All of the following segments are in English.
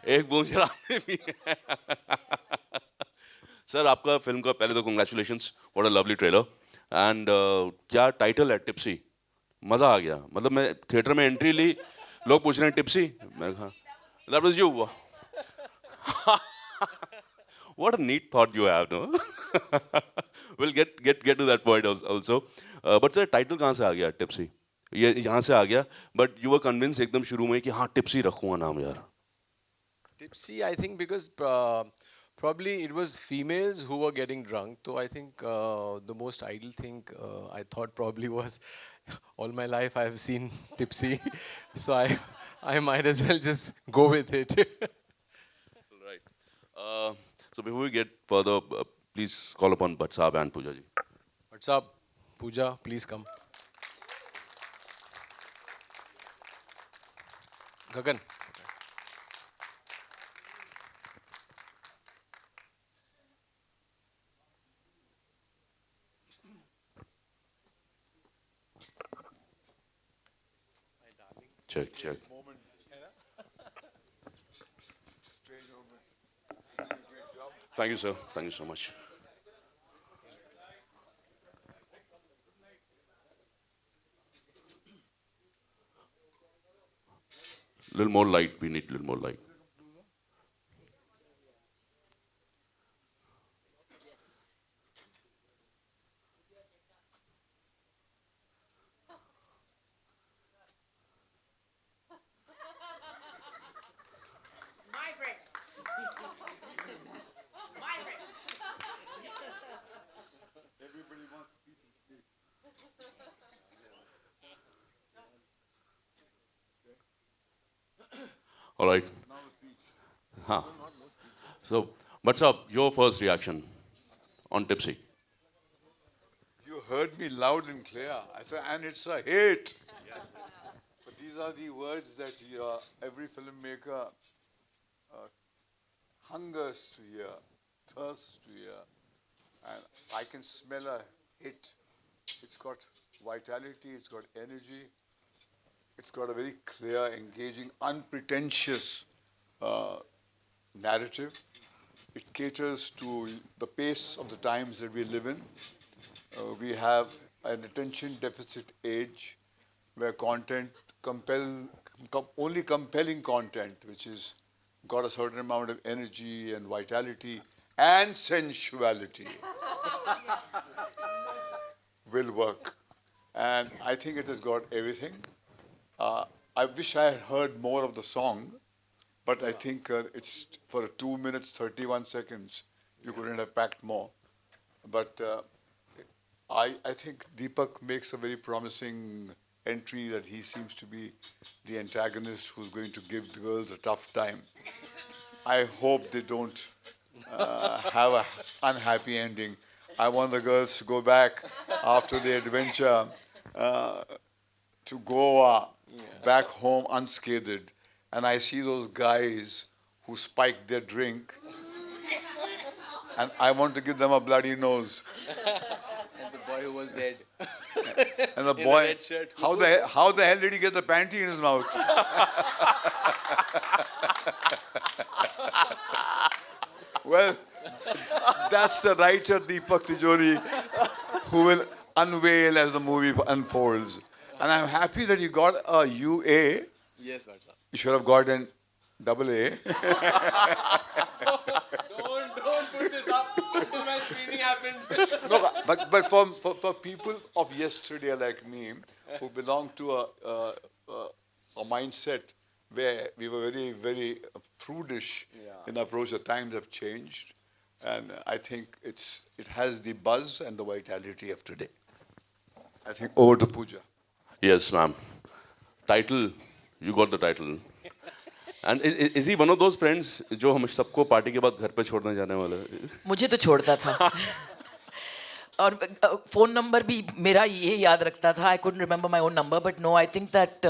एक बूंद शराब में भी है। सर आपका फिल्म का पहले तो congratulations, what a lovely trailer. And क्या टाइटल है, टिप्सी। मजा आ गया, मतलब मैं थिएटर में एंट्री ली, लोग पूछ रहे हैं टिप्सी, मैं कहा that was you. What a neat thought you have, no? We'll get to that point also. But sir, title कहाँ से आ गया टिप्सी? ये यहाँ से आ गया, but you were convinced एकदम शुरू में कि हाँ टिप्सी रखूँगा नाम यार। Tipsy, I think, because probably it was females who were getting drunk. So I think the most ideal thing I thought probably was all my life I've seen Tipsy, so I might as well just go with it. Right. So before we get further, please call upon Bhatt Saab and Pooja ji. What's up, Pooja? Please come. Gagan. Check, check. Thank you, sir. Thank you so much. Little more light. We need little more light. My friend. My friend. Everybody wants a piece of cake. All right. Now a speech. Huh. So, what's up? Your first reaction on Tipsy? You heard me loud and clear. I said, and it's a hit. Yes. But these are the words that every filmmaker hungers to hear, thirsts to hear. And I can smell a hit. It's got vitality, it's got energy, it's got a very clear, engaging, unpretentious narrative. It caters to the pace of the times that we live in. We have an attention deficit age where only compelling content, which is got a certain amount of energy and vitality and sensuality, will work. And I think it has got everything. I wish I had heard more of the song, but I think it's for 2 minutes 31 seconds. You couldn't have packed more. But I think Deepak makes a very promising entry that he seems to be the antagonist who's going to give the girls a tough time. I hope they don't have an unhappy ending. I want the girls to go back after the adventure to Goa, back home unscathed. And I see those guys who spike their drink, and I want to give them a bloody nose. And the boy who was dead. And the In the boy, red shirt. how the hell did he get the panty in his mouth? Well, that's the writer Deepak Tijori who will unveil as the movie unfolds. And I'm happy that you got a UA. Yes, Bhatt Saab. You should have got an double A. Don't put this up until my screening happens. No, but for people of yesterday like me, who belong to a mindset where we were very, very prudish in approach, the times have changed. And I think it has the buzz and the vitality of today. I think over to Pooja. Yes, ma'am. Title, you got the title. And is he one of those friends जो हम सबको party के बाद घर पे छोड़ने जाने वाला है? मुझे तो छोड़ता था और फोन नंबर भी मेरा ये याद रखता था. आई couldn't remember my own number, but no, I think that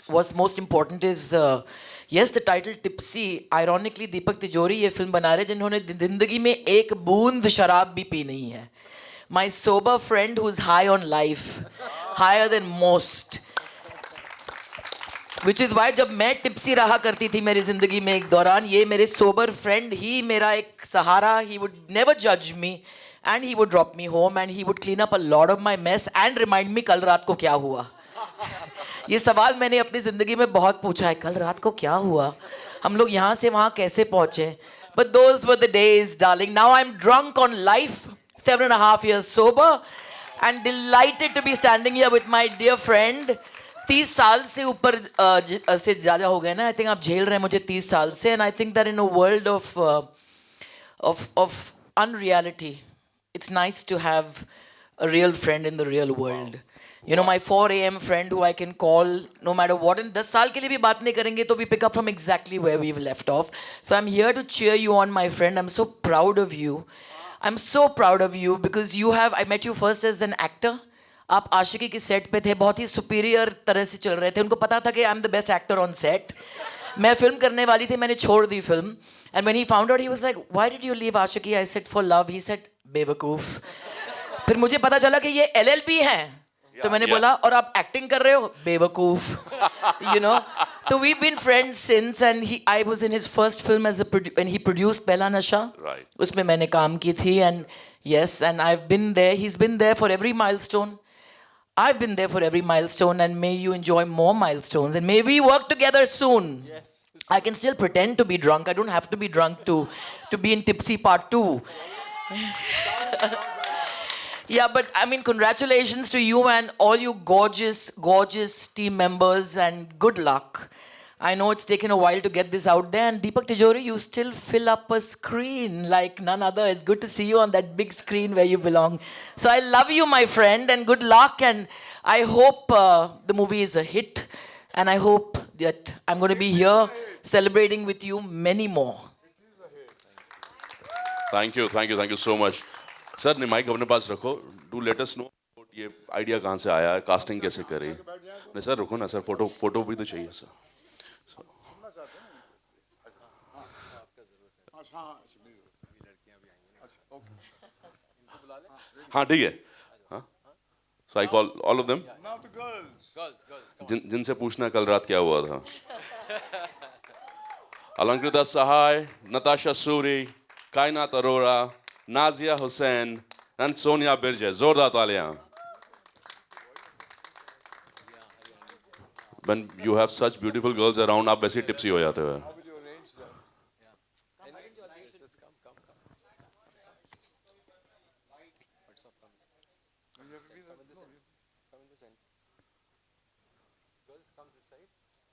what's most important is yes, the title Tipsy. Ironically, दीपक तिजोरी ये फिल्म बना रहे जिन्होंने जिंदगी में एक बूंद शराब भी पी नहीं है. My sober friend who's high on life, higher than most. Which is why जब मैं टिप्सी रहा करती थी मेरी जिंदगी में एक दौरान, ये मेरे सोबर फ्रेंड ही मेरा एक सहारा. He would never judge me and he would drop me home and he would clean up a lot of my mess and remind me कल रात को क्या हुआ. ये सवाल मैंने अपनी जिंदगी में बहुत पूछा है, कल रात को क्या हुआ, हम लोग यहाँ से वहाँ कैसे पहुँचे. But those were the days, darling. Now I'm drunk on life, 7.5 years sober, and delighted to be standing here with my dear friend. 30 साल से ऊपर से ज़्यादा हो गए ना. I think आप झेल रहे हैं मुझे 30 साल से. And I think that in a world of unreality, it's nice to have a real friend in the real world. You know, my 4 a.m. friend who I can call no matter what. And 10 साल के लिए भी बात नहीं करेंगे तो we pick up from exactly where we've left off. So I'm here to cheer you on, my friend. I'm so proud of you. I'm so proud of you because you have, I met you first as an actor. आप आशिकी की set पे थे, बहुत ही superior तरह से चल रहे थे. उनको पता था कि I am the best actor on set. मैं फिल्म करने वाली थी, मैंने छोड़ दी film. And when he found out he was like, why did you leave Aashiqui? I said for love. He said बेवकूफ. फिर मुझे पता चला कि ये एलएलबी हैं. तो मैंने बोला और आप एक्टिंग कर रहे हो? बेवकूफ. You know, so we've been friends since, and I was in his first film when he produced Pehla Nasha. Right. उसमें मैंने काम की थी, and yes, and I've been there. He's been there for every milestone. I've been there for every milestone, and may you enjoy more milestones, and may we work together soon. Yes. I can still pretend to be drunk. I don't have to be drunk to be in Tipsy Part 2. Yeah, but I mean, congratulations to you and all you gorgeous, gorgeous team members, and good luck. I know it's taken a while to get this out there, and Deepak Tijori, you still fill up a screen like none other. It's good to see you on that big screen where you belong. So I love you, my friend, and good luck, and I hope the movie is a hit, and I hope that I'm going to be here celebrating with you many more. Thank you so much. Sir ने mic अपने पास रखो. Do let us know ये idea कहाँ से आया है, casting कैसे करी. नहीं सर रुको ना सर, फोटो भी तो चाहिए सर. हाँ ठीक है. हाँ, so I call all of them. जिनसे पूछना कल रात क्या हुआ था. अलंकृता सहाय, नताशा सूरी, कायनात Arora, Nazia Hussain, and Sonia Birje. जोरदार तालियां. When you have such beautiful girls around, आप वैसे टिप्सी हो जाते हो.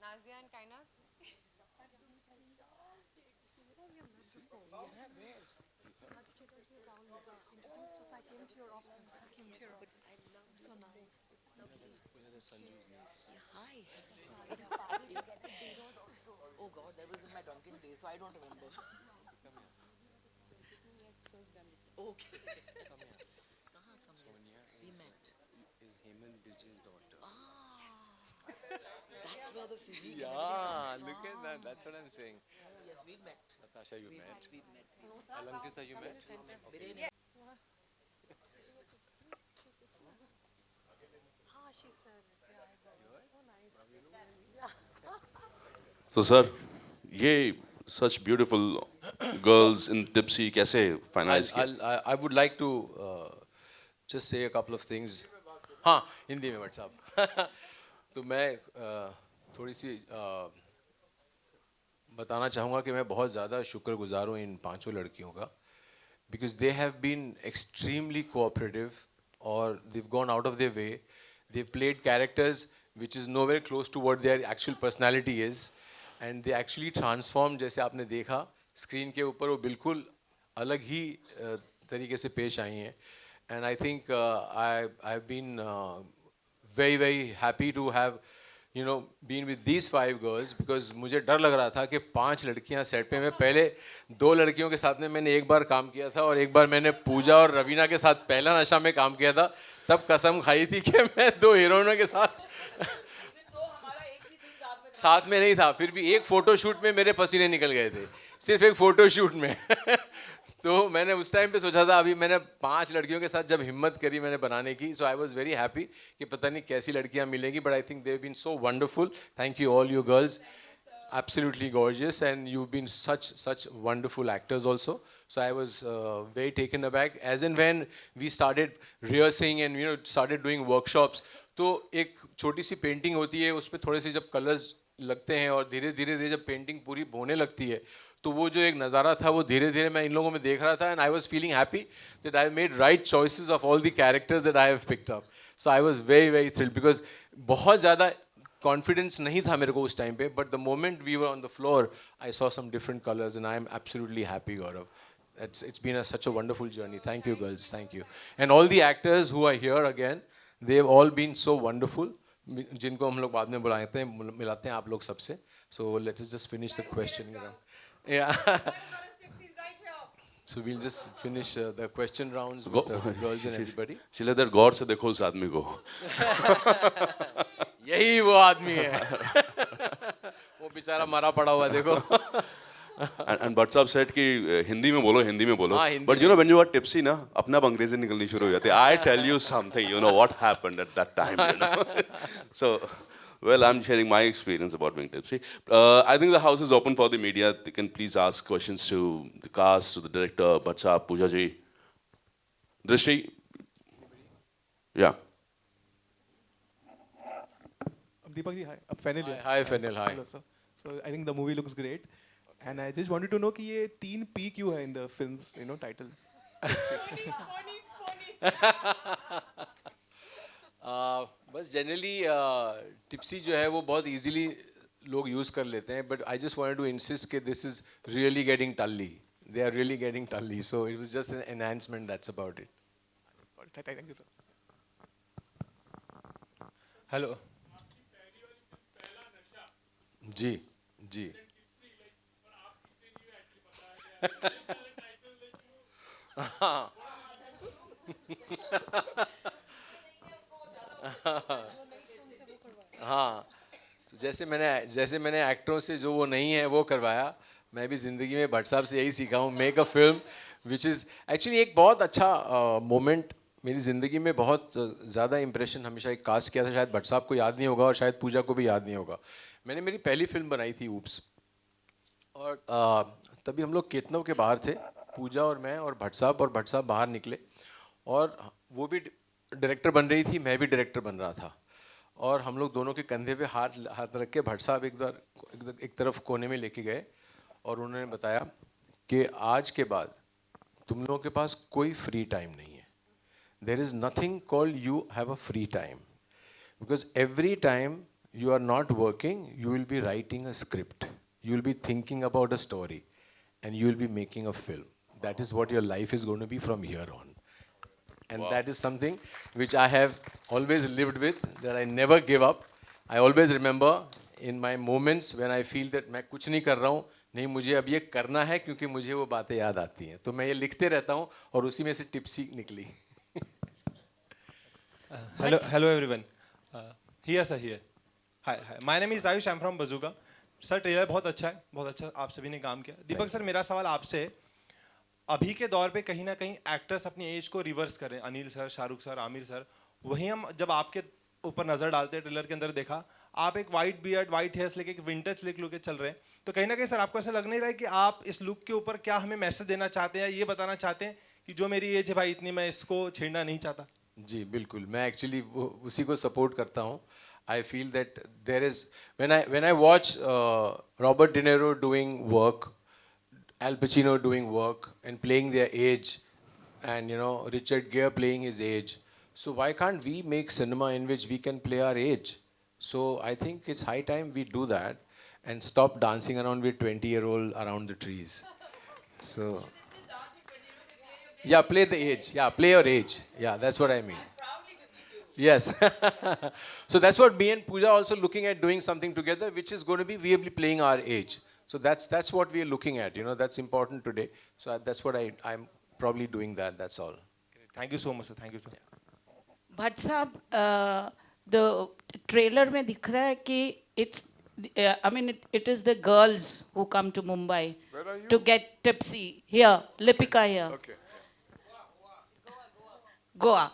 Nazia and Kaina. Oh God, that was in my drunken days, so I don't remember. Okay. Sonia We met. is Hemant Bijil's daughter. That's where the physique. Yeah, look at that. That's what I'm saying. Yes, we met. Natasha, you met. We met. Alankrita, you met. So sir, ये such beautiful girls in Tipsy कैसे finalize किया? I would like to just say a couple of things. हाँ, हिंदी में WhatsApp. तो मैं थोड़ी सी बताना चाहूँगा कि मैं बहुत ज़्यादा शुक्रगुजार हूँ इन 5 लड़कियों का, because they have been extremely cooperative, or they've gone out of their way. They've played characters which is nowhere close to what their actual personality is, and they actually transformed. जैसे आपने देखा स्क्रीन के ऊपर, वो बिल्कुल अलग ही तरीके से पेश आई हैं. And I think I've been very, very happy to have, you know, been with these 5 girls, because मुझे डर लग रहा था कि 5 लड़कियां सेट पे. मैं पहले 2 लड़कियों के साथ में मैंने एक बार काम किया था, और एक बार मैंने पूजा और रवीना के साथ पहला नशा में काम किया था. तब कसम खाई थी कि मैं 2 हीरोइनों के साथ साथ में नहीं था. फिर भी एक फ़ोटो शूट में मेरे पसीने निकल गए थे, सिर्फ एक फ़ोटो शूट में. तो मैंने उस टाइम पे सोचा था, अभी मैंने 5 लड़कियों के साथ जब हिम्मत करी मैंने बनाने की, so I was very happy कि पता नहीं कैसी लड़कियां मिलेंगी, but I think they have been so wonderful. Thank you all you girls. Absolutely gorgeous, and you've been such wonderful actors also. So I was very taken aback. As and when we started rehearsing and started doing workshops, तो एक छोटी सी painting होती है, उसमें थोड़े से जब colours लगते हैं और धीरे धीरे जब पेंटिंग पूरी होने लगती है, तो वो जो एक नज़ारा था वो धीरे धीरे मैं इन लोगों में देख रहा था, and I was feeling happy that I made right choices of all the characters that I have picked up. So I was very thrilled because बहुत ज़्यादा कॉन्फिडेंस नहीं था मेरे को उस टाइम पे, but the moment we were on the floor I saw some different colours and I am absolutely happy, Gaurav. It's been such a wonderful journey. Thank you, girls. Thank you. And all the actors who are here again, they've all been so wonderful. जिनको हम लोग बाद में बुलाते हैं, मिलाते हैं आप लोग सबसे. So let us just finish the question round. Yeah. So we'll just finish the question rounds with the girls and everybody. शिलेदर, गौर से देखो उस आदमी को. यही वो आदमी है. वो बेचारा मरा पड़ा हुआ है, देखो. And Bhatt साहब said कि हिंदी में बोलो, हिंदी में बोलो. हाँ, Hindi But you know when you are tipsy ना, अपने आप अंग्रेजी निकलनी शुरू हो जाती है. I tell you something, you know what happened at that time. You know? So, well, I'm sharing my experience about being tipsy. I think the house is open for the media. They can please ask questions to the cast, to the director, Bhatt साहब, Pooja ji, Drishti. Yeah. Deepak ji, hi. Fenil here. Hi, Fenil. Hi. Hello, sir. So I think the movie looks great, and I just wanted to know कि ये 3 P क्यों है in the film's title? बस generally tipsy जो है वो बहुत easily लोग यूज़ कर लेते हैं, but I just wanted to insist कि दिस इज रियली गेटिंग टल्ली. दे आर रियली गेटिंग टल्ली, so it was just an enhancement, that's about it. Thank you, sir. Hello. जी जी. हाँ, तो जैसे मैंने एक्टरों से जो वो नहीं है वो करवाया, मैं भी ज़िंदगी में भट्ट साहब से यही सीखा हूँ. Make a film which is actually एक बहुत अच्छा मोमेंट मेरी ज़िंदगी में. बहुत ज़्यादा इम्प्रेशन हमेशा एक कास्ट किया था, शायद भट्ट साहब को याद नहीं होगा और शायद पूजा को भी याद नहीं होगा. मैंने मेरी पहली फिल्म बनाई थी ऊप्स, और तभी हम लोग केतनव के बाहर थे, पूजा और मैं और भट्ट साहब बाहर निकले, और वो भी डायरेक्टर बन रही थी, मैं भी डायरेक्टर बन रहा था, और हम लोग दोनों के कंधे पे हाथ रख के भट्ट साहब एक तरफ कोने में लेके गए, और उन्होंने बताया कि आज के बाद तुम लोगों के पास कोई फ्री टाइम नहीं है. There is nothing called you have a free time, because every time you are not working, you will be writing a script, you will be thinking about a story, and you will be making a film. That is what your life is going to be from here on. And that is something which I have always lived with, that I never give up. I always remember in my moments when I feel that मैं कुछ नहीं कर रहा हूँ, नहीं मुझे अब ये करना है, क्योंकि मुझे वो बातें याद आती हैं, तो मैं ये लिखते रहता हूँ, और उसी में से टिप्सी निकली. Hello everyone. Here sir, here. Hi. My name is Ayush. I'm from Bazooka. Sir trailer बहुत अच्छा है, बहुत अच्छा आप सभी ने काम किया. दीपक सर, मेरा सवाल आपसे है, अभी के दौर पे कहीं ना कहीं एक्टर्स अपनी एज को रिवर्स करें, Anil sir, Shahrukh sir, Aamir sir, वहीं हम जब आपके ऊपर नजर डालते हैं, ट्रेलर के अंदर देखा आप एक वाइट बियर्ड, वाइट हेयर्स लेके एक विंटेज लुक के चल रहे हैं, तो कहीं ना कहीं सर आपको ऐसा लग नहीं रहा है कि आप इस लुक के ऊपर क्या हमें मैसेज देना चाहते हैं, ये बताना चाहते हैं कि जो मेरी एज है भाई इतनी, मैं इसको छेड़ना नहीं चाहता? जी बिल्कुल, मैं एक्चुअली उसी को सपोर्ट करता हूँ. I feel that there is, when I watch Robert De Niro doing work, Al Pacino doing work and playing their age, and Richard Gere playing his age, so why can't we make cinema in which we can play our age? So I think it's high time we do that and stop dancing around with 20-year-old around the trees. So yeah, play the age. Yeah, play your age. Yeah, that's what I mean. Yes. So that's what me and Pooja are also looking at, doing something together, which is going to be, we will be playing our age. So that's what we are looking at. That's important today. So that's what I'm probably doing that. That's all. Thank you so much, sir. Thank you, sir. Bhatt साहब, the trailer में दिख रहा है कि it's I mean, it is the girls who come to Mumbai Where are you? to get tipsy. Here, Lipika here, Okay. Goa.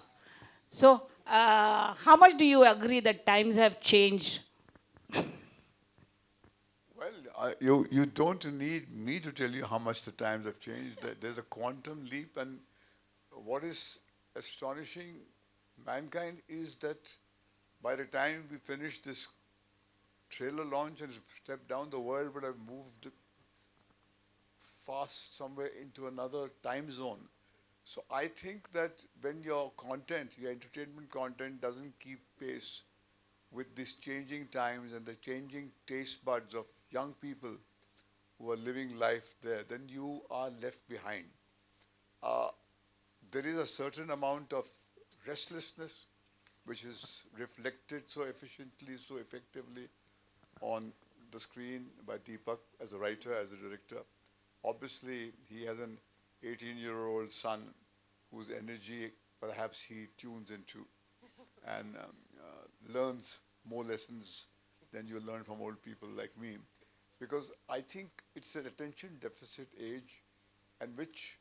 So, how much do you agree that times have changed? Well, you don't need me to tell you how much the times have changed. There's a quantum leap, and what is astonishing mankind is that by the time we finish this trailer launch and step down, the world would have moved fast somewhere into another time zone. So I think that when your content, your entertainment content doesn't keep pace with these changing times and the changing taste buds of young people who are living life there, then you are left behind. There is a certain amount of restlessness which is reflected so efficiently, so effectively on the screen by Deepak as a writer, as a director. Obviously, he has an 18-year-old son whose energy perhaps he tunes into and learns more lessons than you learn from old people like me. Because I think it's an attention deficit age, and which,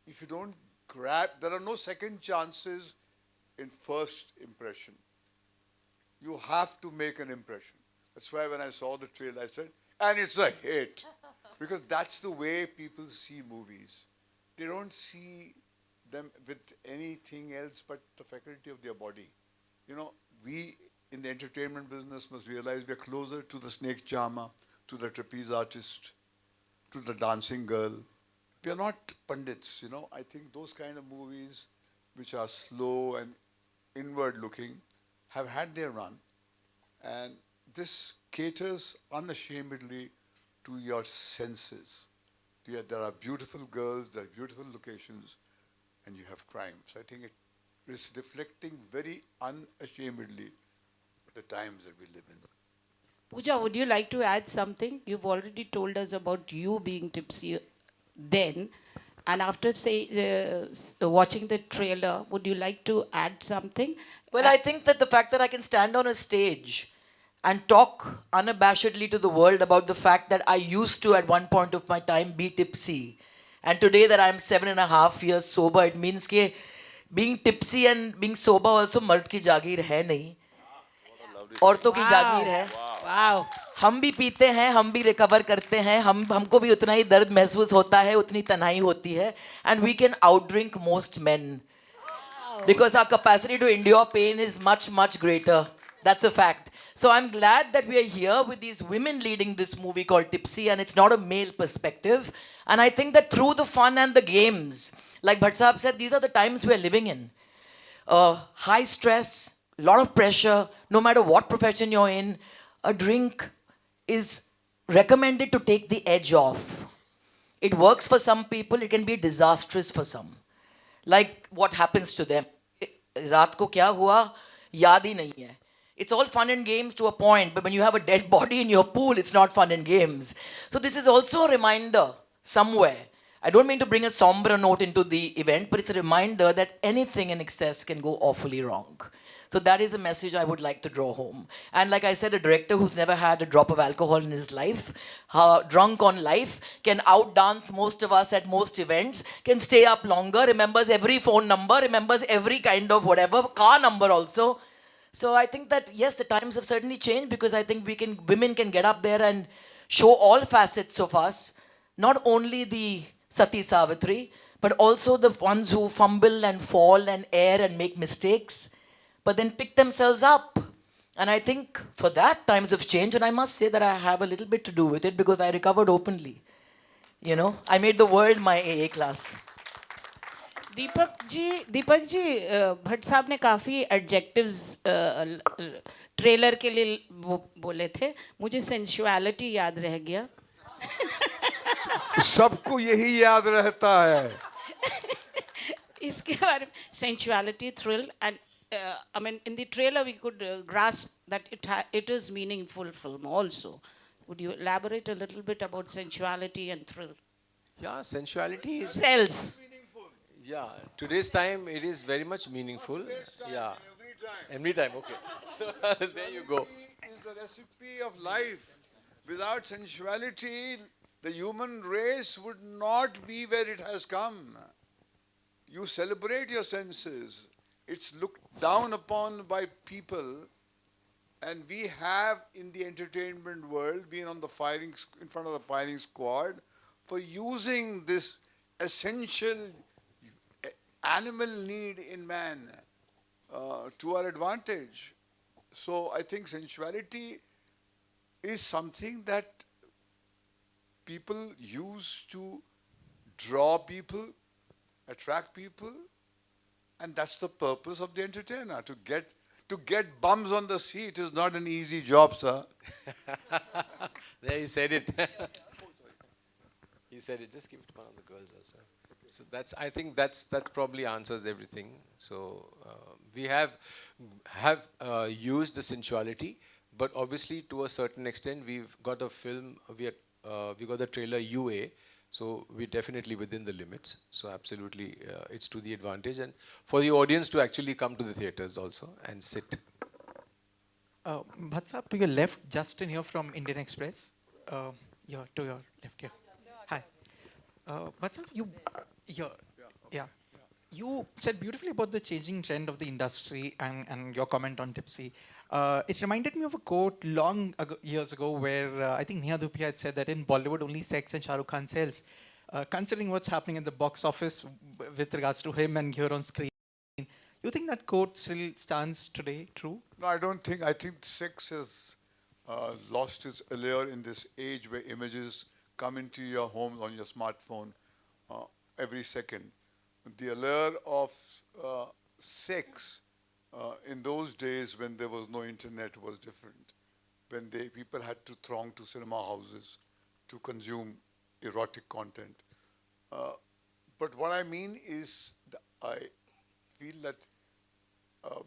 if you don't grab, there are no second chances in first impression. You have to make an impression. That's why when I saw the trailer, I said, and it's a hit. Because that's the way people see movies. They don't see them with anything else but the faculty of their body. You know, we in the entertainment business must realize we're closer to the snake charmer, to the trapeze artist, to the dancing girl. We are not pundits, you know. I think those kind of movies which are slow and inward looking have had their run. And this caters unashamedly to your senses. There are beautiful girls, there are beautiful locations, and you have crime. So I think it is reflecting very unashamedly the times that we live in. Pooja, would you like to add something? You've already told us about you being tipsy then. And after watching the trailer, would you like to add something? Well, I think that the fact that I can stand on a stage and talk unabashedly to the world about the fact that I used to, at one point of my time, be tipsy. And today that I'm 7.5 years sober, it means that being tipsy and being sober also मर्द की जागीर है नहीं. औरतों की जागीर है. Wow. हम भी पीते हैं, हम भी रिकवर करते हैं, हमको भी उतना ही दर्द महसूस होता है, उतनी तन्हाई होती है. And we can outdrink most men. Because our capacity to endure pain is much, much greater. That's a fact. So I'm glad that we are here with these women leading this movie called Tipsy, and it's not a male perspective. And I think that through the fun and the games, like Bhatt Sahab said, these are the times we're living in. High stress, a lot of pressure, no matter what profession you're in, a drink is recommended to take the edge off. It works for some people, it can be disastrous for some. Like what happens to them. रात को क्या हुआ याद ही नहीं है. It's all fun and games to a point, but when you have a dead body in your pool, it's not fun and games. So this is also a reminder somewhere. I don't mean to bring a somber note into the event, but it's a reminder that anything in excess can go awfully wrong. So that is a message I would like to draw home. And like I said, a director who's never had a drop of alcohol in his life, drunk on life, can outdance most of us at most events, can stay up longer, remembers every phone number, remembers every kind of whatever, car number also. So I think that, yes, the times have certainly changed, because I think women can get up there and show all facets of us, not only the Sati Savitri, but also the ones who fumble and fall and err and make mistakes, but then pick themselves up. And I think for that, times have changed, and I must say that I have a little bit to do with it, because I recovered openly. You know, I made the world my AA class. Deepak ji Bhatt साहब ने काफ़ी adjectives trailer के लिए बोले थे. मुझे sensuality याद रह गया. सबको यही याद रहता है. इसके बारे में sensuality, thrill, and I mean in the trailer we could grasp that it is meaningful film also. Would you elaborate a little bit about sensuality and thrill? Yeah, sensuality is... Cells. Yeah, today's time it is very much meaningful. Yeah. Every time, okay. So there you go. is the recipe of life. Without sensuality, the human race would not be where it has come. You celebrate your senses. It's looked down upon by people, and we have in the entertainment world been on the in front of the firing squad for using this essential animal need in man to our advantage. So I think sensuality is something that people use to draw people, attract people, and that's the purpose of the entertainer. To get bums on the seat is not an easy job, sir. There he said it. He said it. Just give it to one of the girls also. So I think that's probably answers everything. So we have used the sensuality, but obviously to a certain extent we've got a film. We got the trailer UA. So we're definitely within the limits. So absolutely, it's to the advantage, and for the audience to actually come to the theaters also and sit. Bhatt Saab, to your left, Justin here from Indian Express. Here, to your left here. Hi. Bhatt Saab, you said beautifully about the changing trend of the industry and your comment on Tipsy. It reminded me of a quote years ago where I think Neha Dhupia had said that in Bollywood only sex and Shah Rukh Khan sells. Considering what's happening in the box office with regards to him and here on screen, you think that quote still stands today true? No, I don't think. I think sex has lost its allure in this age where images come into your home on your smartphone every second. The allure of sex in those days when there was no internet was different. When people had to throng to cinema houses to consume erotic content. But what I mean is, I feel that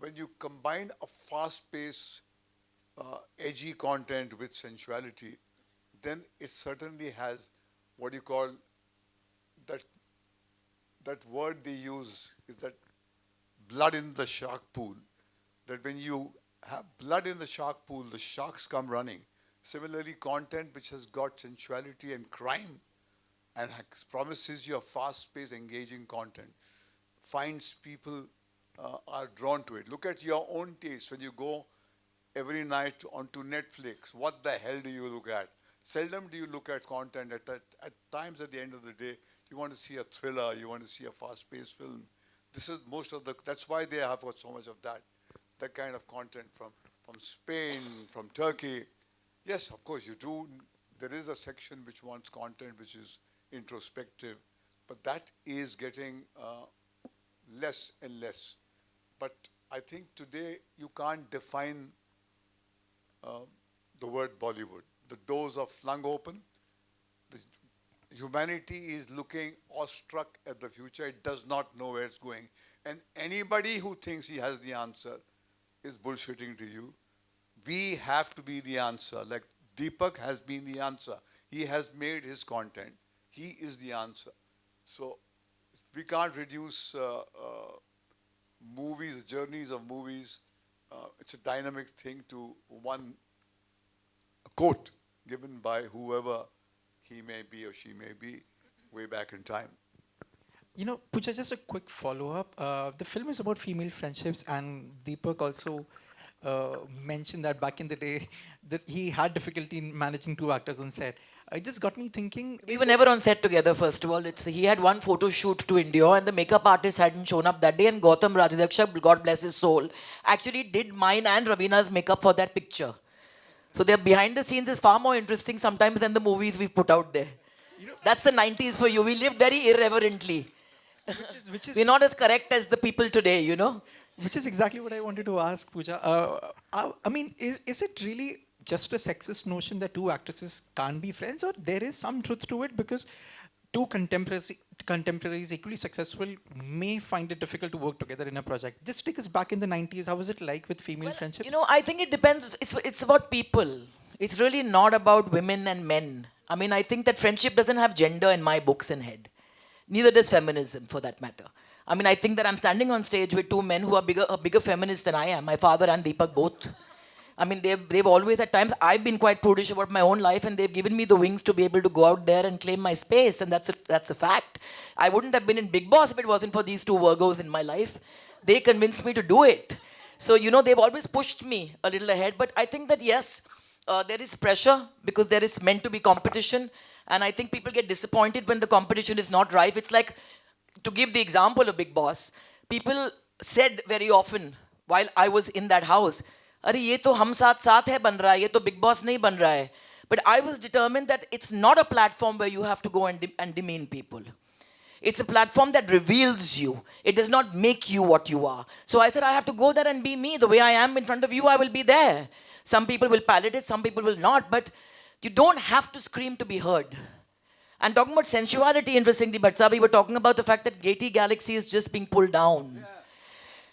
when you combine a fast-paced, edgy content with sensuality, then it certainly has what you call that word they use is that blood in the shark pool. That when you have blood in the shark pool, the sharks come running. Similarly, content which has got sensuality and crime and promises you a fast-paced, engaging content, finds people are drawn to it. Look at your own taste. When you go every night onto Netflix, what the hell do you look at? Seldom do you look at content. At times at the end of the day, you want to see a thriller, you want to see a fast-paced film. This is that's why they have got so much of that kind of content from Spain, from Turkey. Yes, of course you do. There is a section which wants content which is introspective, but that is getting less and less. But I think today you can't define the word Bollywood. The doors are flung open. Humanity is looking awestruck at the future. It does not know where it's going. And anybody who thinks he has the answer is bullshitting to you. We have to be the answer. Like Deepak has been the answer. He has made his content. He is the answer. So we can't reduce movies, journeys of movies. It's a dynamic thing to one quote given by whoever he may be or she may be way back in time. You know, Pooja, just a quick follow-up. The film is about female friendships, and Deepak also mentioned that back in the day that he had difficulty in managing two actors on set. It just got me thinking. We were never on set together, first of all. He had one photo shoot to India, and the makeup artist hadn't shown up that day, and Gautam Rajadaksha, God bless his soul, actually did mine and Ravina's makeup for that picture. So their behind the scenes is far more interesting sometimes than the movies we've put out there. That's the 90s for you. We lived very irreverently. We're not as correct as the people today, you know. Which is exactly what I wanted to ask, Pooja. I mean, is it really just a sexist notion that two actresses can't be friends, or there is some truth to it? Because two contemporaries equally successful may find it difficult to work together in a project. Just take us back in the 90s. How was it like with female friendships? You know, I think it depends. It's about people. It's really not about women and men. I mean, I think that friendship doesn't have gender in my books and head. Neither does feminism, for that matter. I mean, I think that I'm standing on stage with two men who are bigger feminists than I am. My father and Deepak both. I mean, they've always, at times, I've been quite prudish about my own life, and they've given me the wings to be able to go out there and claim my space, and that's a fact. I wouldn't have been in Big Boss if it wasn't for these two Virgos in my life. They convinced me to do it. So, you know, they've always pushed me a little ahead, but I think that, yes, there is pressure because there is meant to be competition, and I think people get disappointed when the competition is not rife. It's like, to give the example of Big Boss, people said very often while I was in that house, अरे ये तो हम साथ साथ है बन रहा है, ये तो Big Boss नहीं बन रहा है. But I was determined that it's not a platform where you have to go and demean people. It's a platform that reveals you. It does not make you what you are. So I said, I have to go there and be me. The way I am in front of you, I will be there. Some people will palate it, some people will not. But you don't have to scream to be heard. And talking about sensuality, interestingly, Bhatt, we were talking about the fact that Gaiety Galaxy is just being pulled down. Yeah.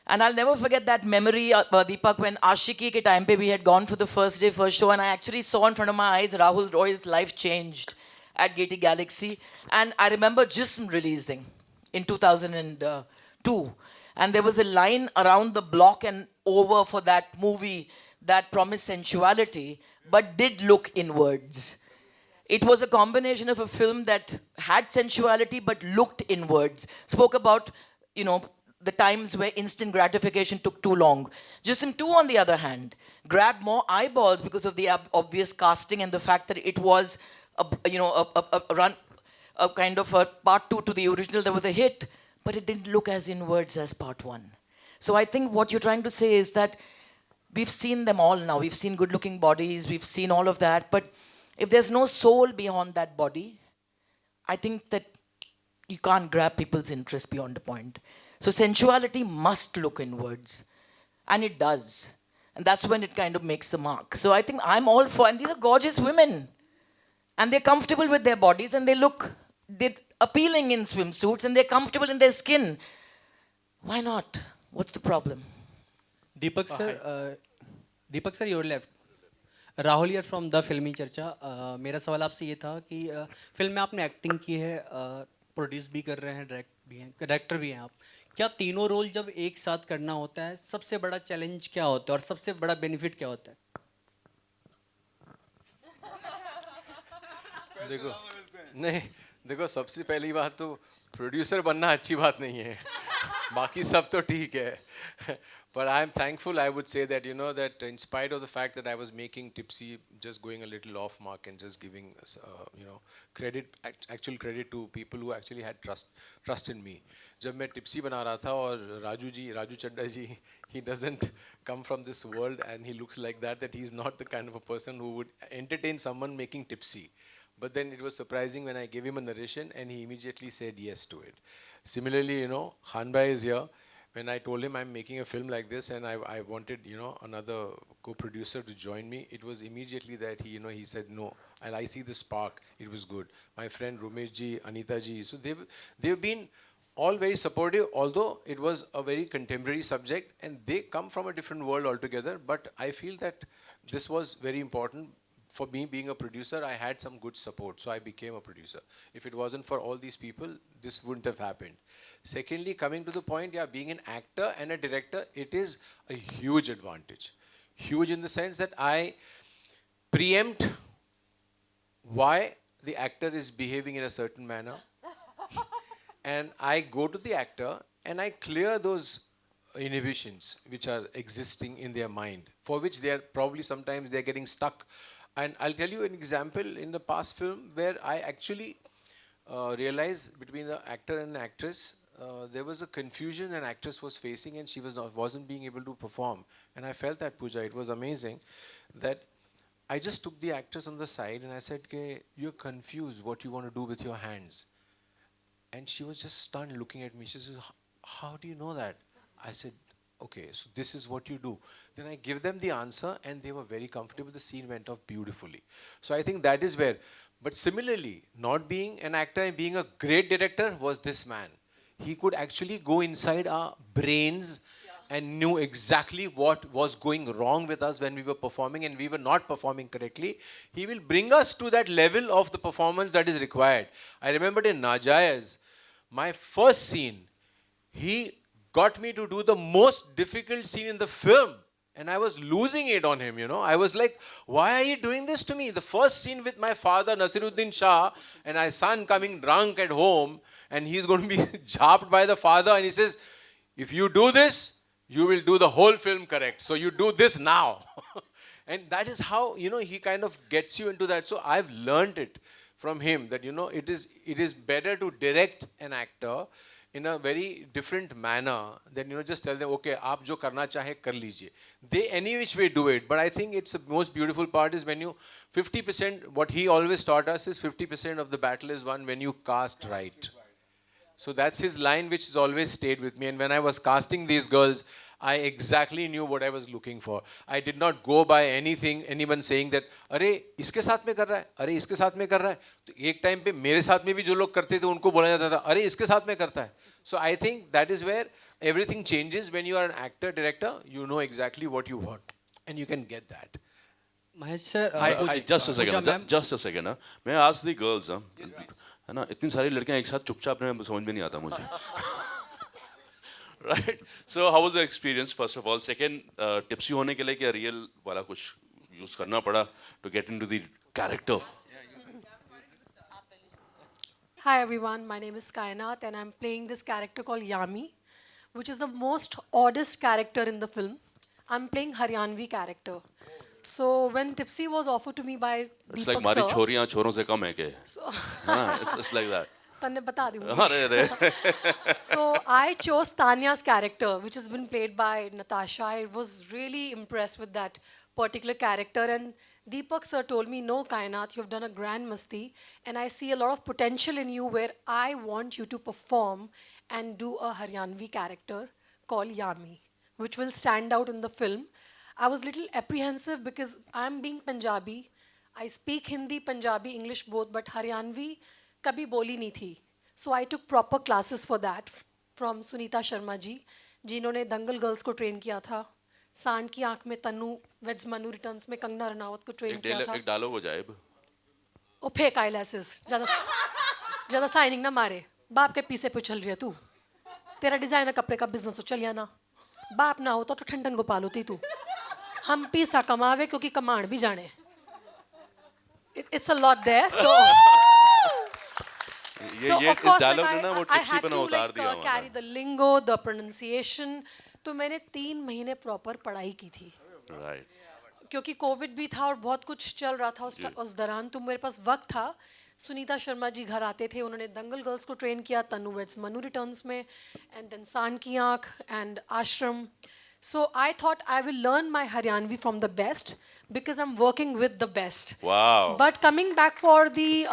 And I'll never forget that memory, Deepak, when Ashiki ke time pe we had gone for the first day, first show, and I actually saw in front of my eyes Rahul Roy's life changed at Gaiety Galaxy. And I remember Jism releasing in 2002. And there was a line around the block and over for that movie that promised sensuality, but did look inwards. It was a combination of a film that had sensuality, but looked inwards. Spoke about, you know, the times where instant gratification took too long. Jism 2, on the other hand, grabbed more eyeballs because of the obvious casting and the fact that it was a kind of a part 2 to the original that was a hit, but it didn't look as inwards as part 1. So I think what you're trying to say is that we've seen them all now. We've seen good-looking bodies, we've seen all of that, but if there's no soul beyond that body, I think that you can't grab people's interest beyond a point. So sensuality must look inwards. And it does. And that's when it kind of makes the mark. So I think I'm all for, and these are gorgeous women. And they're comfortable with their bodies and they're appealing in swimsuits and they're comfortable in their skin. Why not? What's the problem? Deepak sir, your left. Rahul यार from the फिल्मी चर्चा. मेरा सवाल आपसे ये था कि film में आपने एक्टिंग की है, प्रोड्यूस भी कर रहे हैं, डायरेक्टर भी हैं आप. क्या तीनों रोल जब एक साथ करना होता है, सबसे बड़ा चैलेंज क्या होता है और सबसे बड़ा बेनिफिट क्या होता है? देखो सबसे पहली बात तो प्रोड्यूसर बनना अच्छी बात नहीं है. बाकी सब तो ठीक है. But I am thankful, I would say that, you know, that in spite of the fact that I was making Tipsy, just going a little off mark and just giving, you know, actual credit to people who actually had trust in me. जब मैं Tipsy बना रहा था और राजू चड्डा जी, he doesn't come from this world and he looks like that he's not the kind of a person who would entertain someone making Tipsy. But then it was surprising when I gave him a narration and he immediately said yes to it. Similarly, you know, Khan Bhai is here. When I told him I'm making a film like this and I wanted, you know, another co-producer to join me, it was immediately that he said no. And I see the spark. It was good. My friend Rumesh ji, Anita ji, so they've been all very supportive, although it was a very contemporary subject and they come from a different world altogether. But I feel that this was very important. For me being a producer, I had some good support, so I became a producer. If it wasn't for all these people, this wouldn't have happened. Secondly, coming to the point, yeah, being an actor and a director, it is a huge advantage. Huge in the sense that I preempt why the actor is behaving in a certain manner. And I go to the actor and I clear those inhibitions which are existing in their mind, for which they are probably sometimes they're getting stuck. And I'll tell you an example in the past film where I actually realized between the actor and actress, there was a confusion an actress was facing and she wasn't being able to perform. And I felt that, Pooja, it was amazing that I just took the actress on the side and I said, you're confused what you want to do with your hands. And she was just stunned looking at me. She said, how do you know that? I said, okay, so this is what you do. Then I give them the answer and they were very comfortable. The scene went off beautifully. So I think that is where. But similarly, not being an actor and being a great director was this man. He could actually go inside our brains and knew exactly what was going wrong with us when we were performing and we were not performing correctly. He will bring us to that level of the performance that is required. I remembered in Najayaz, my first scene, he got me to do the most difficult scene in the film And I was losing it on him, you know. I was like, why are you doing this to me? The first scene with my father, Nasiruddin Shah, and my son coming drunk at home, and he's going to be jabbed by the father, and he says, if you do this, you will do the whole film correct. So you do this now. And that is how, you know, he kind of gets you into that. So I've learned it from him that, you know, it is better to direct an actor in a very different manner than, you know, just tell them, okay, aap jo karna chahe kar lijiye. They any which way do it. But I think it's the most beautiful part is when you 50%, what he always taught us is 50% of the battle is won when you cast right. So that's his line which has always stayed with me. And when I was casting these girls, I exactly knew what I was looking for. I did not go by anything, anyone saying that, अरे इसके साथ में कर रहा है, अरे इसके साथ में कर रहा है. तो एक टाइम पे मेरे साथ में भी जो लोग करते थे उनको बोला जाता था, अरे इसके साथ में करता है. So I think that is where everything changes when you are an actor, director. You know exactly what you want, and you can get that. Mahesh sir just a second, just a second. May I ask the girls? है ना, इतनी सारी लड़कियां एक साथ चुपचाप रहे समझ में नहीं आता मुझे. Right. So how was the experience first of all? Second, tipsy होने के लिए क्या real वाला कुछ use करना पड़ा to get into the character? Hi everyone, my name is Kainat and I'm playing this character called Yami, which is the most oddest character in the film. I'm playing Haryanvi character. So when Tipsy was offered to me by It's Deepak like हमारी sir, छोरियां छोरों से कम है के. हाँ, it's like that. तन्ने बता दूँगी. अरे अरे. So I chose Tanya's character, which has been played by Natasha. I was really impressed with that particular character. And Deepak sir told me, no, Kainat, you've done a grand masti. And I see a lot of potential in you where I want you to perform and do a Haryanvi character called Yami, which will stand out in the film. I was a little apprehensive because I'm being Punjabi. I speak Hindi, Punjabi, English both, but Haryanvi kabhi boli nahi thi. So I took proper classes for that from Sunita Sharma ji, जिन्होंने दंगल girls को train किया था. सांड की आंख में Tannu, weds Manu returns में कंगना रनावत को ट्रेन किया था. एक डायलॉग हो जाए. ओ फेक आईलैसेस, ज़्यादा साइनिंग ना मारे. बाप के पीछे पुछल रही है तू. तेरा डिजाइनर कपड़े का बिजनेस हो चलिया ना. बाप ना होता तो ठंडन को पालोती तू. हम पीसा कमावे क्योंकि कमाण भी जाने. It's a lot there. So ये of course, डायलॉग like, ने ना वो I टिप्सी had पे ना to उतार दिया like carry the lingo, the pronunciation. तो मैंने 3 महीने प्रॉपर पढ़ाई की थी. Right. क्योंकि कोविड भी था और बहुत कुछ चल रहा था उस दौरान. तो मेरे पास वक्त था. सुनीता शर्मा जी घर आते थे. उन्होंने दंगल गर्ल्स को ट्रेन किया, तन्नू वेड्स मनु रिटर्न्स में, एंड देन सांड की आंख एंड आश्रम. So I thought I will learn my Haryanvi from the best because I'm working with the best. Wow. But coming back for the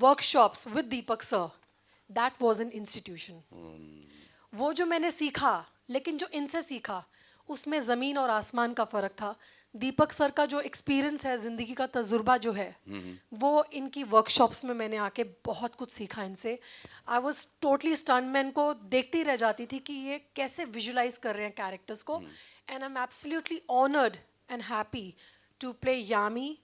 workshops with Deepak sir, that was an institution. वो जो मैंने सीखा, लेकिन जो इनसे सीखा, उसमें ज़मीन और आसमान का फ़र्क था. दीपक सर का जो एक्सपीरियंस है, ज़िंदगी का तजुर्बा जो है, वो इनकी वर्कशॉप्स में मैंने आके बहुत कुछ सीखा इनसे. I was totally stun. मैं इनको देखती रह जाती थी कि ये कैसे विजुलाइज कर रहे हैं कैरेक्टर्स को. And I am absolutely honoured and happy to play Yami.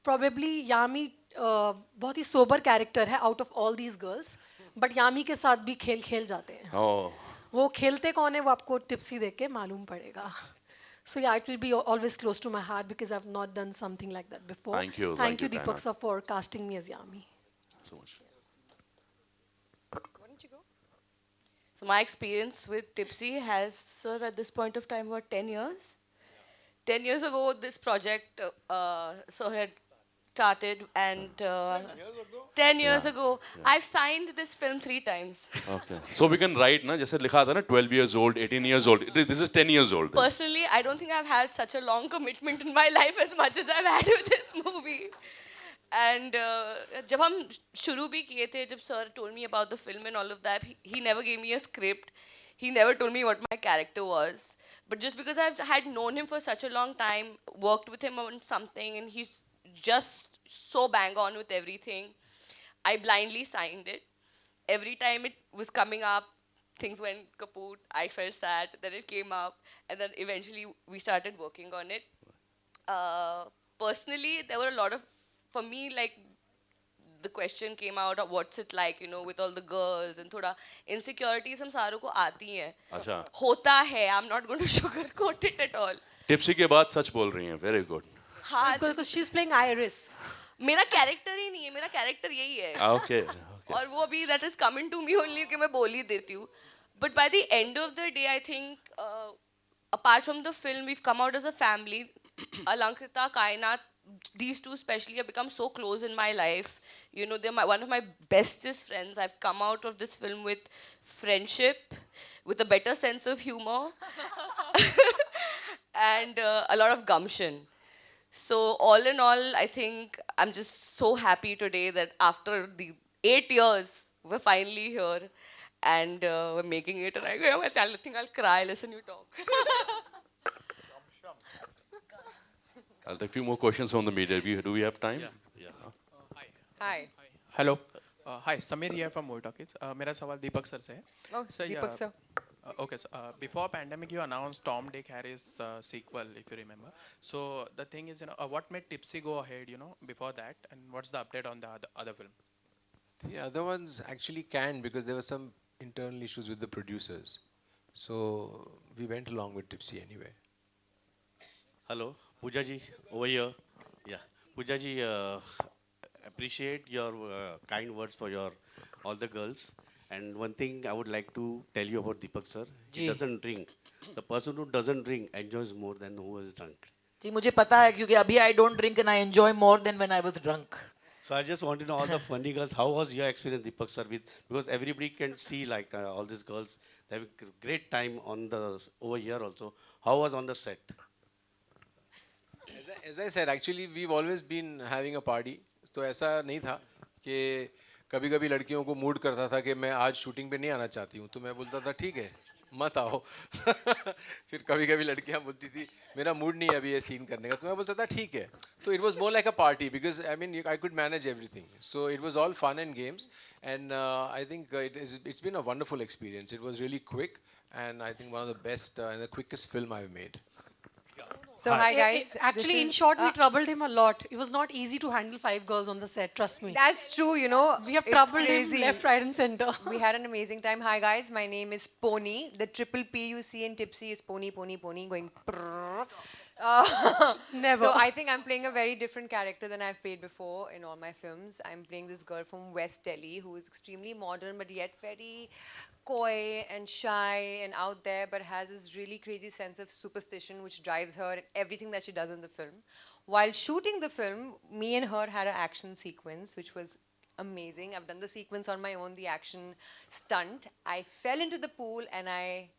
Probably Yami बहुत ही सोबर कैरेक्टर है out of all these girls, but Yami के साथ भी खेल खेल जाते हैं. Oh. वो खेलते कौन है वो आपको टिप्सी देख के मालूम पड़ेगा. So yeah, it will be always close to my heart because I've not done something like that before. Thank you, Thank you, Kainat. Deepak sir, for casting me as Yami. So much. Why don't you go? So my experience with Tipsy has, sir, at this point of time, what, 10 years? 10 years ago, this project, sir had started, and 10 years ago, I've signed this film 3 times. Okay. So we can write ना, जैसे लिखा था ना, 12 years old, 18 years old. This is 10 years old. Personally, I don't think I've had such a long commitment in my life as much as I've had with this movie. And जब हम शुरू भी किए थे, जब sir told me about the film and all of that, he never gave me a script. He never told me what my character was. But just because I've had known him for such a long time, worked with him on something, and he's just so bang on with everything, I blindly signed it. Every time it was coming up, things went kaput. I felt sad. Then it came up, and then eventually we started working on it. Personally, there were a lot of, for me, like, the question came out of what's it like, you know, with all the girls, and thoda insecurities हम सारों को आती हैं. अच्छा. होता है. I'm not going to sugarcoat it at all. Tipsy के बाद सच बोल रही हैं, वेरी गुड. हाँ, Because she's playing Iris. मेरा कैरेक्टर ही नहीं है, मेरा कैरेक्टर यही है. Okay. और वो अभी that is coming to me only कि मैं बोल ही देती हूँ. But by the end of the day, I think apart from the film, we've come out as a family. Alankrita, Kainat, these two especially have become so close in my life. You know, they're one of my bestest friends. I've come out of this film with friendship, with a better sense of humor, and a lot of gumption. So all in all, I think I'm just so happy today that after the 8 years, we're finally here and we're making it. And I think I'll cry. Listen, you talk. I'll take a few more questions from the media. Do we have time? Yeah. Hi. Hello. Hi, Samir here from Moy Talkies. मेरा सवाल दीपक sir से है. Oh, Deepak sir. Okay, so before pandemic, you announced Tom, Dick, Harry's sequel, if you remember. So the thing is, what made Tipsy go ahead, before that, and what's the update on the other film? The other ones actually canned because there were some internal issues with the producers. So we went along with Tipsy anyway. Hello, Pooja ji, over here. Yeah, Pooja ji, appreciate your kind words for all the girls. And one thing I would like to tell you about Deepak sir, he doesn't drink. The person who doesn't drink enjoys more than who is drunk. जी मुझे पता है क्योंकि अभी I don't drink and I enjoy more than when I was drunk. So I just want to know all the funny girls. How was your experience, Deepak sir? Because everybody can see like all these girls, they have a great time on the over here also. How was on the set? As I said, actually we've always been having a party. तो ऐसा नहीं था कि कभी कभी लड़कियों को mood करता था कि मैं आज शूटिंग पे नहीं आना चाहती हूँ तो मैं बोलता था ठीक है मत आओ फिर कभी कभी लड़कियाँ बोलती थी मेरा मूड नहीं है अभी ये सीन करने का तो मैं बोलता था ठीक है तो it was more like a party because I mean I could manage everything so it was all fun and games and I think it's been a wonderful experience. It was really quick and I think one of the best and the quickest film I've made. So hi guys. Actually, in short, we troubled him a lot. It was not easy to handle 5 girls on the set, trust me. That's true, We have it's troubled crazy. him left, right and center. We had an amazing time. Hi guys, my name is Pony. The triple P you see in Tipsy is Pony, Pony, Pony going prrrr. Never. So I think I'm playing a very different character than I've played before in all my films. I'm playing this girl from West Delhi who is extremely modern but yet very coy and shy and out there, but has this really crazy sense of superstition which drives her in everything that she does in the film. While shooting the film, me and her had an action sequence which was amazing. I've done the sequence on my own, the action stunt. I fell into the pool and I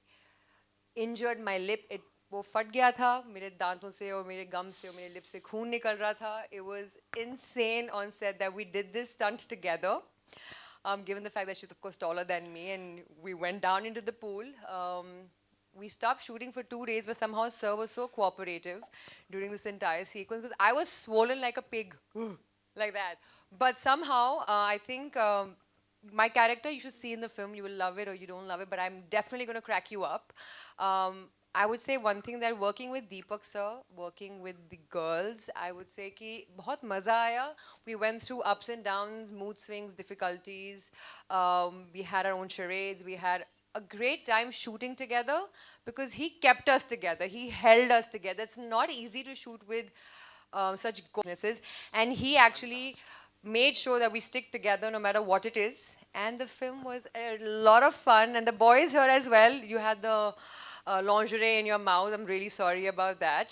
injured my lip. वो फट गया था मेरे दांतों से और मेरे गम से और मेरे लिप से खून निकल रहा था. It was insane on set that we did this stunt together. Given the fact that she's of course taller than me and we went down into the pool. We stopped shooting for 2 days but somehow Sir was so cooperative during this entire sequence because I was swollen like a pig, like that. But somehow I think my character you should see in the film, you will love it or you don't love it, but I'm definitely going to crack you up. I would say one thing that working with Deepak sir, working with the girls, I would say कि बहुत मज़ा आया. We went through ups and downs, mood swings, difficulties. We had our own charades. We had a great time shooting together because he kept us together. He held us together. It's not easy to shoot with such goodnesses. And he actually made sure that we stick together no matter what it is. And the film was a lot of fun. And the boys here as well. You had the lingerie in your mouth. I'm really sorry about that.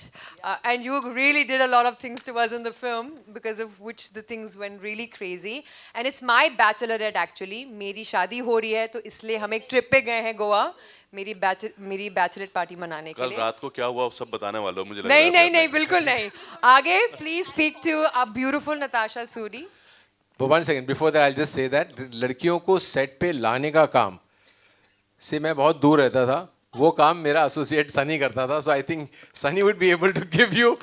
And you really did a lot of things to us in the film because of which the things went really crazy. And it's my bachelorette actually. मेरी शादी हो रही है तो इसलिए हम एक trip पे गए हैं गोवा मेरी बैचलरेट पार्टी मनाने के कल लिए. रात को क्या हुआ सब बताने वाले हो मुझे लग नहीं रहा है नहीं नहीं बिल्कुल नहीं. आगे please speak to a beautiful Natasha Suri. But one second, before that I'll just say that लड़कियों को सेट पे लाने का काम से मैं बहुत दूर रहता था. वो काम मेरा एसोसिएट सनी करता था. So I think Sunny would be able to give you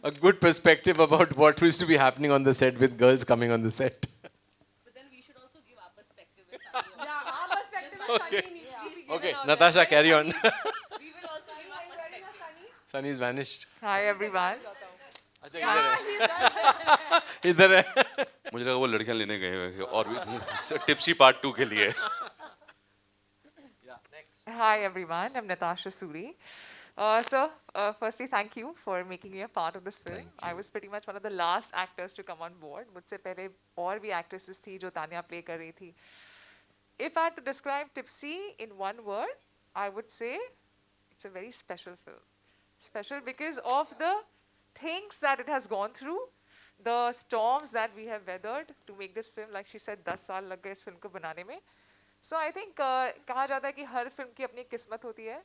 a good perspective about what used to be happening on the set with girls coming on the set. But then we should also give our perspective with Sunny. Okay. Okay, Natasha, carry on. We will also give our perspective. Sunny's vanished. Hi everyone. अच्छा इधर है. मुझे लगा वो लड़कियां लेने गए हैं और भी टिप्सी पार्ट 2 के लिए. Hi everyone, I'm Natasha Suri. Sir, firstly, thank you for making me a part of this film. I was pretty much one of the last actors to come on board. मुझसे पहले और भी actresses थी जो Tanya play कर रही थी. If I had to describe Tipsy in one word, I would say it's a very special film. Special because of the things that it has gone through, the storms that we have weathered to make this film. Like she said, 10 साल लग गए इस film को बनाने में. So I think कहा जाता है कि हर film की अपनी किस्मत होती है.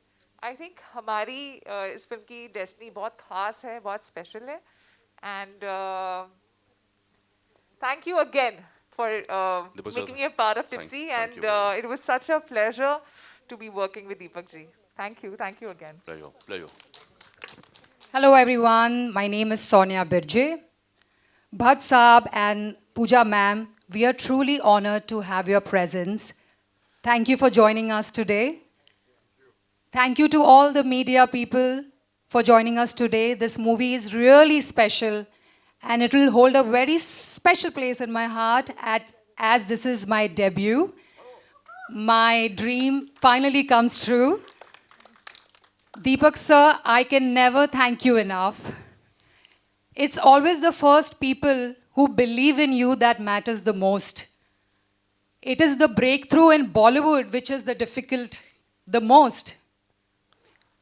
I think हमारी इस film की destiny बहुत खास है, बहुत special है. And thank you again for making me a part of Tipsy. And it was such a pleasure to be working with Deepak ji. Thank you again. Pleasure. Hello everyone, my name is Sonia Birje. Bhatt Saab and Pooja ma'am, we are truly honored to have your presence. Thank you for joining us today. Thank you to all the media people for joining us today. This movie is really special and it will hold a very special place in my heart as this is my debut. My dream finally comes true. Deepak sir, I can never thank you enough. It's always the first people who believe in you that matters the most. It is the breakthrough in Bollywood which is the most.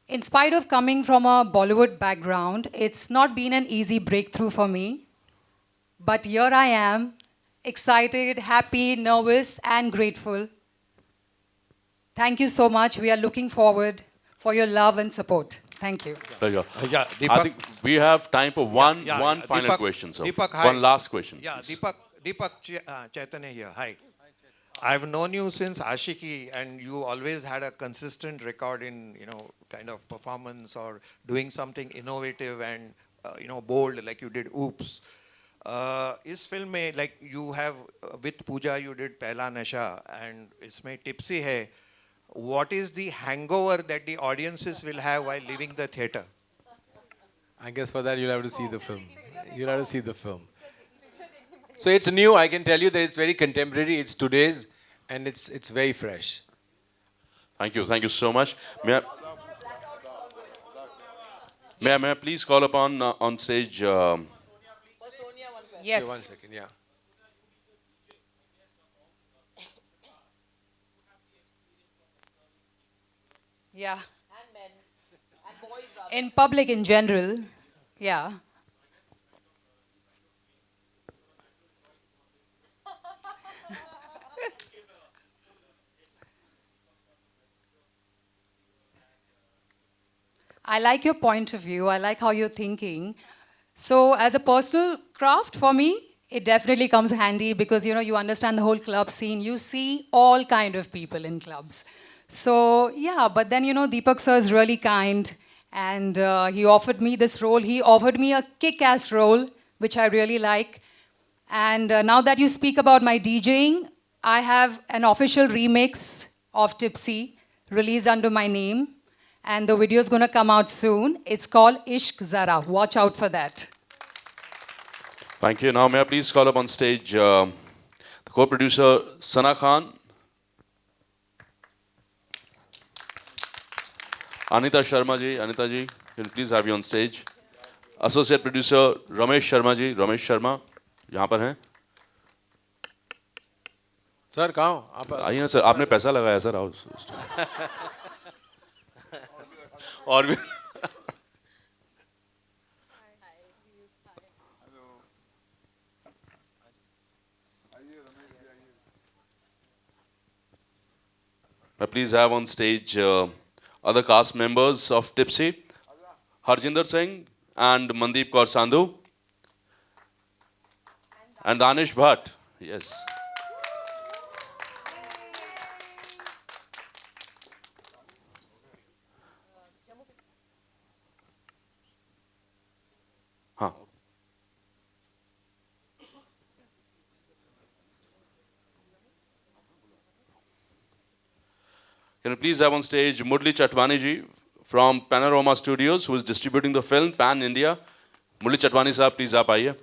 In spite of coming from a Bollywood background, it's not been an easy breakthrough for me. But here I am, excited, happy, nervous, and grateful. Thank you so much. We are looking forward for your love and support. Thank you. Pleasure. Yeah, Deepak. I think we have time for one final Deepak, question, sir. Deepak, hi. One last question. Yeah, please. Deepak Chaitanya here. Hi. I've known you since Ashiki, and you always had a consistent record in, kind of performance or doing something innovative and, bold, like you did Oops. Is film mein, like you have, with Pooja, you did Pehla Nasha, and isme Tipsy hai. What is the hangover that the audiences will have while leaving the theatre? I guess for that you'll have to see the film. You'll have to see the film. So it's new. I can tell you that it's very contemporary. It's today's, and it's very fresh. Thank you so much. May I please call upon on stage? Yes. Okay, 1 second, yeah. Yeah. And men. And boys. In public in general, yeah. I like your point of view. I like how you're thinking. So as a personal craft for me, it definitely comes handy because, you understand the whole club scene. You see all kind of people in clubs. So, yeah, but then, Deepak sir is really kind and he offered me this role. He offered me a kick-ass role, which I really like. And now that you speak about my DJing, I have an official remix of Tipsy released under my name. And the video is going to come out soon. It's called Ishq Zara. Watch out for that. Thank you. Now, may I please call up on stage the co-producer Sana Khan, Anita Sharma ji, can please have you on stage. Associate producer Ramesh Sharma ji, Ramesh Sharma, यहाँ पर हैं. Sir, कहाँ हो? आप आइए ना sir, आपने पैसा लगाया सर, आओ. और भी please have on stage other cast members of Tipsy, Harjinder Singh and Mandeep Kaur Sandhu and Danish Bhatt. Yes. Huh. Can you please have on stage Murli Chatwani ji from Panorama Studios, who is distributing the film Pan India. Murli Chatwani sahab, please aap aiye.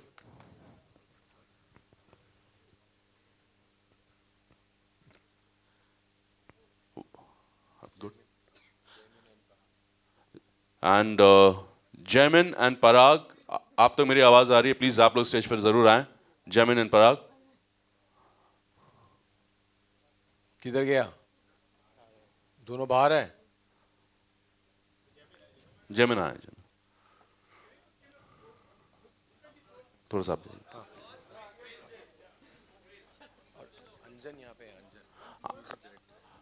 Good. And Jaimin and Parag, आप तक मेरी आवाज़ आ रही है? Please आप लोग stage पर ज़रूर आएँ. जैमिन एंड पराग. किधर गया? दोनों बाहर हैं. जैमिन आए. थोड़ा सा आप जाइए. अंजन यहाँ पे है, अंजन.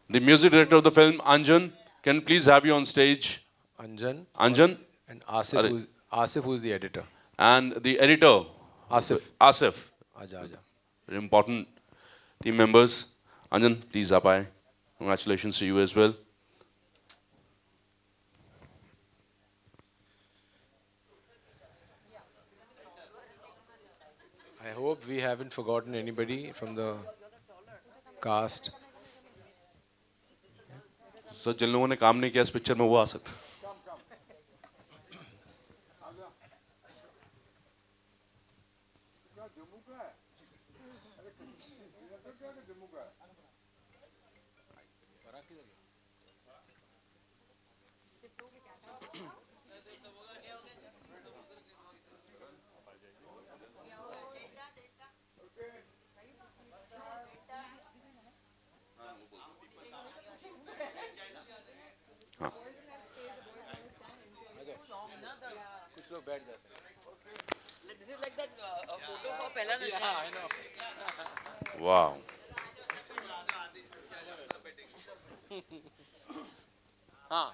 The music director of the film, Anjan, can please have you on stage. Anjan. Anjan. And Asif, who's the editor. And the editor. Asif. Asif. Aja, aja. Very important team members. Anjan, please up aye. Congratulations to you as well. I hope we haven't forgotten anybody from the cast. Sir जिन लोगों ने काम नहीं किया इस picture में वो आ सकते. कुछ लोग बैठ जाते हैं. This is like that photo for Pehla Nasha. Yeah, I know. Wow. हाँ.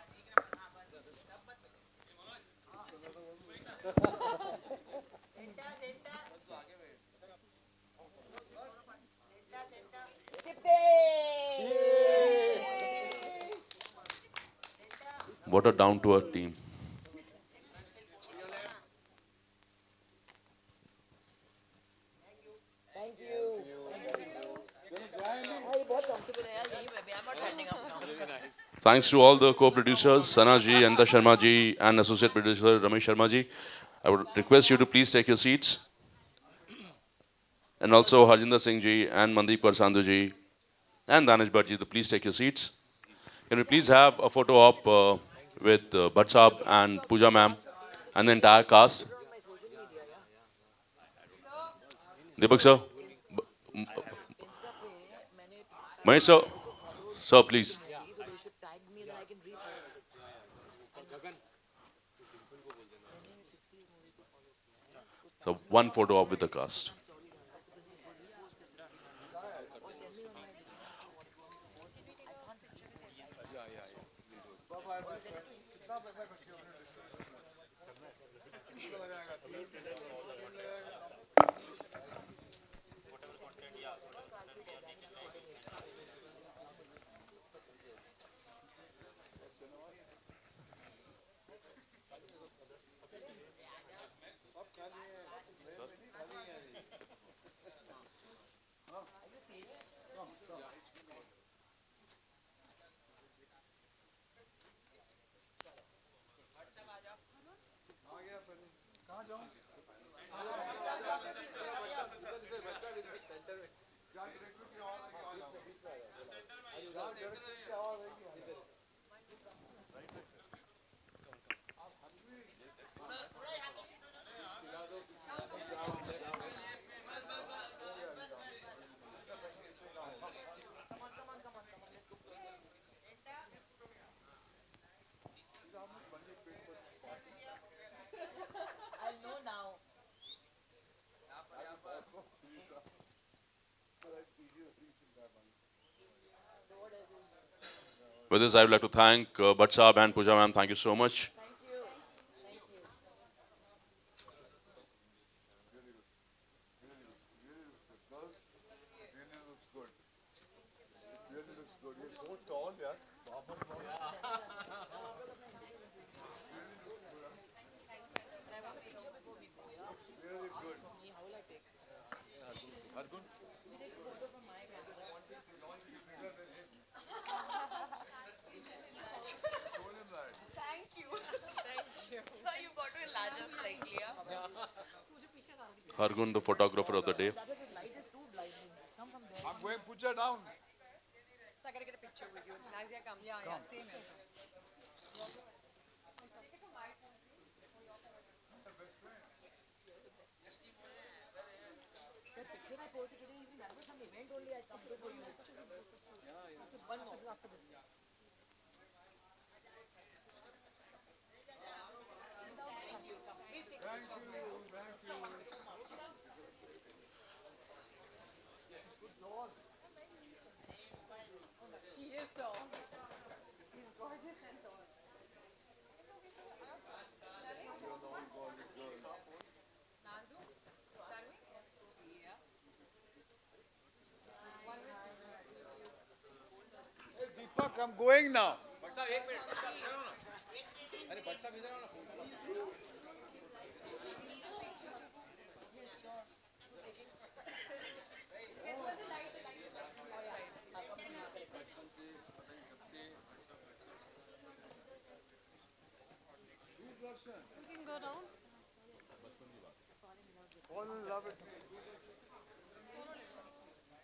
What a down-to-earth team. Thanks to all the co-producers, Sana ji, Anta Sharma ji, and associate producer Ramesh Sharma ji. I would request you to please take your seats. And also Harjinder Singh ji and Mandeep Kaur Sandhu ji and Danish Bhatt ji to please take your seats. Can we please have a photo op with Bhatt Saab and Pooja ma'am and the entire cast? Deepak sir? Mahesh sir? Sir, please. So one photo op with the cast. With this, I would like to thank Bhatt Saab and Pooja ma'am. Thank you so much. Thank you. Thank you. Sir, you got to enlarge us slightly, yeah? Hargun, the photographer of the day. I'm going to put you down. So I gotta get a picture with you. Nazia, come. Yeah, same here. Sir. He is tall. He's gorgeous and tall. Hey, Deepak, I'm going now. You can go down. All will love it.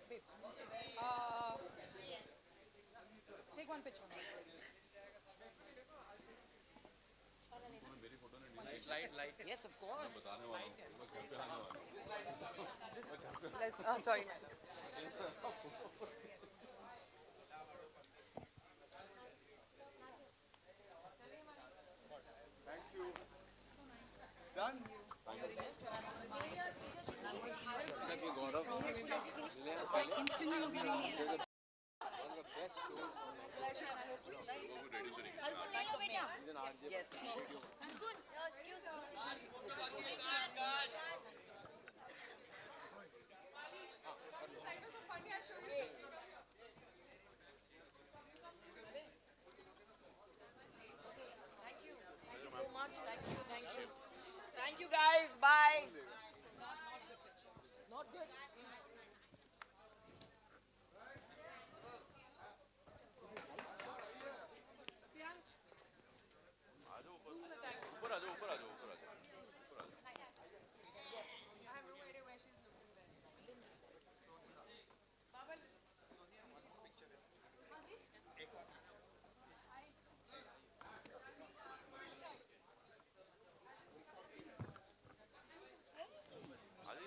Babe, take one picture. Yes, of course. Sorry, madam. Thank you. Done? Instantly you're giving me an Yes.